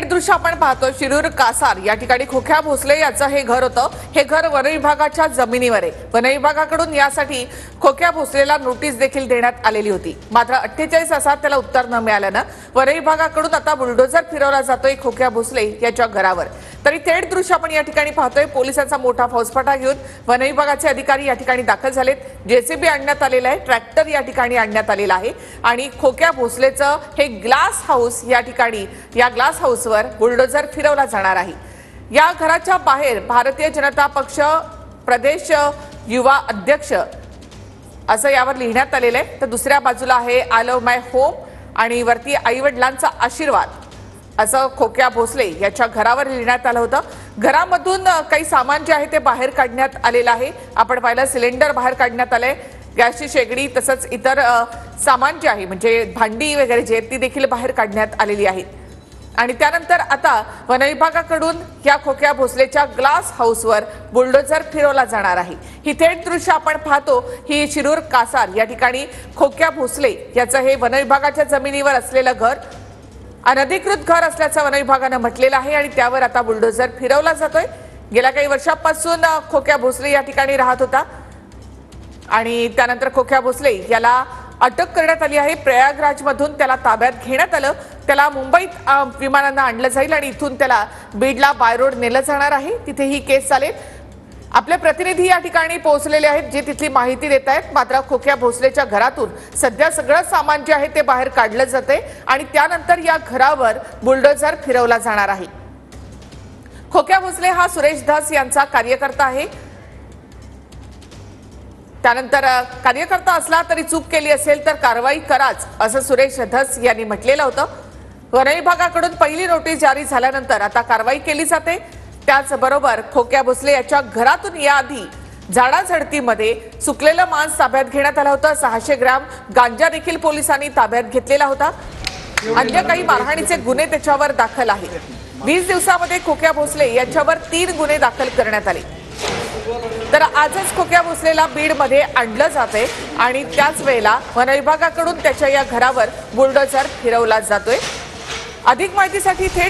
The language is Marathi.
थेट दृश्य आपण पाहतो शिरूर कासार या ठिकाणी खोक्या भोसले याचं हे घर होतं। हे घर वन विभागाच्या जमिनीवर आहे। वन विभागाकडून यासाठी खोक्या भोसलेला नोटीस देखील देण्यात आलेली होती, मात्र 48 तासात त्याला उत्तर न मिळाल्यानं वन विभागाकडून आता बुलडोझर फिरवला जातोय खोक्या भोसले याच्या घरावर। तरी थेट दृश्य आपण या ठिकाणी पाहतोय। पोलिसांचा मोठा फौजफाटा घेऊन वन विभागाचे अधिकारी या ठिकाणी दाखल झालेत। जेसीबी आणण्यात आलेला आहे, ट्रॅक्टर या ठिकाणी आणण्यात आलेला आहे आणि खोक्या भोसलेचं हे ग्लास हाऊस या ठिकाणी या ग्लास हाऊसवर बुलडोझर फिरवला जाणार आहे। या घराच्या बाहेर भारतीय जनता पक्ष प्रदेश युवा अध्यक्ष असं यावर लिहिण्यात आलेलं आहे। तर दुसऱ्या बाजूला आहे आय लव्ह माय होम आणि वरती आईवडिलांचा आशीर्वाद असं खोक्या भोसले याच्या घरावर लिहिण्यात आलं होतं। घरामधून काही सामान जे आहे ते बाहेर काढण्यात आलेलं आहे। आपण पाहिलं सिलेंडर बाहेर काढण्यात आलंय, गॅसची शेगडी तसंच इतर सामान जे आहे म्हणजे भांडी वगैरे जे ती देखील बाहेर काढण्यात आलेली आहे। आणि त्यानंतर आता वन विभागाकडून या खोक्या भोसलेच्या ग्लास हाऊसवर बुलडोझर फिरवला जाणार आहे। ही थेट दृश्य आपण पाहतो। ही शिरूर कासार या ठिकाणी खोक्या भोसले याचं हे वन विभागाच्या जमिनीवर असलेलं घर अनधिकृत घर असल्याचं वन विभागानं म्हटलेलं आहे आणि त्यावर आता बुलडोझर फिरवला जातोय। गेल्या काही वर्षांपासून खोक्या भोसले या ठिकाणी राहत होता आणि त्यानंतर खोक्या भोसले याला अटक करण्यात आली आहे। प्रयागराजमधून त्याला ताब्यात घेण्यात आलं। त्याला मुंबईत विमानानं आणलं जाईल आणि इथून त्याला बीडला बाय रोड नेलं जाणार आहे, तिथे ही केस चालेल। आपले प्रतिनिधी या ठिकाणी पोहोचलेले आहेत, जे तिथली माहिती देत आहेत। मात्र खोक्या भोसलेच्या घरातून सध्या सगळं सामान जे आहे ते बाहेर काढलं जाते आणि त्यानंतर या घरावर बुलडोझर फिरवला जाणार आहे। खोक्या भोसले हा सुरेश धस यांचा कार्यकर्ता आहे। त्यानंतर कार्यकर्ता असला तरी चूक केली असेल तर कारवाई कराच असं सुरेश धस यांनी म्हटलेलं होतं। वन विभागाकडून पहिली नोटीस जारी झाल्यानंतर आता कारवाई केली जाते। त्याचबरोबर खोक्या भोसले याच्या घरातून याआधी झाडाझडतीमध्ये सुकलेलं मांस ताब्यात घेण्यात आलं होतं। 600 ग्रॅम गांजा देखील पोलिसांनी ताब्यात घेतलेला होता। अन्य काही मारहाणीचे गुन्हे त्याच्यावर दाखल आहेत। 20 दिवसांमध्ये खोक्या भोसले याच्यावर 3 गुन्हे दाखल करण्यात आले। तर आजच खोक्या भोसलेला बीडमध्ये आणलं जाते आणि त्याच वेळेला वन विभागाकडून त्याच्या या घरावर बुलडोझर फिरवला जातोय। अधिक माहितीसाठी थेट